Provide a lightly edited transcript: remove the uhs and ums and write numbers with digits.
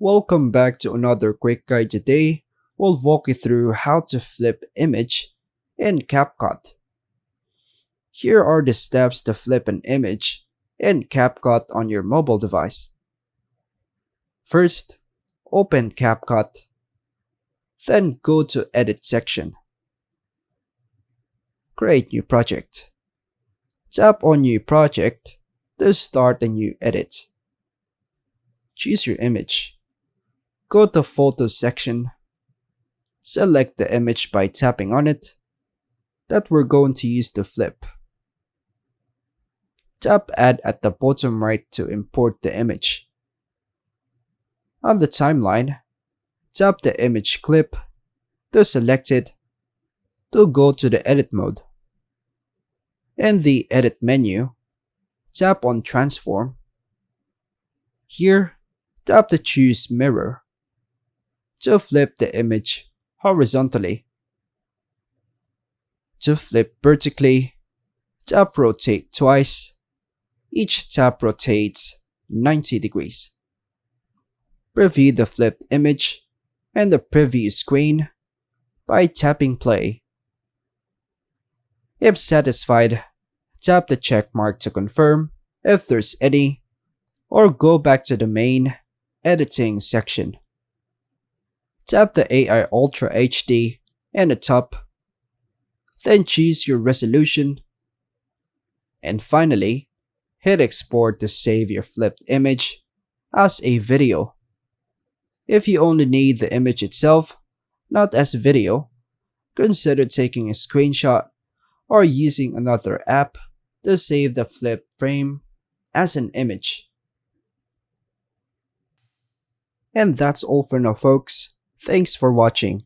Welcome back to another quick guide. Today, we'll walk you through how to flip image in CapCut. Here are the steps to flip an image in CapCut on your mobile device. First, open CapCut, then go to Edit section. Create new project. Tap on New Project to start a new edit. Choose your image. Go to Photos section. Select the image by tapping on it that we're going to use to flip. Tap Add at the bottom right to import the image. On the timeline, tap the image clip to select it to go to the edit mode. In the Edit menu, tap on Transform. Here, tap to choose Mirror to flip the image horizontally. To flip vertically, tap Rotate twice. Each tap rotates 90 degrees. Preview the flipped image and the preview screen by tapping play. If satisfied, tap the check mark to confirm if there's any, or go back to the main editing section. Tap the AI Ultra HD in the top, then choose your resolution, and finally, hit export to save your flipped image as a video. If you only need the image itself, not as video, consider taking a screenshot or using another app to save the flip frame as an image. And that's all for now, folks. Thanks for watching.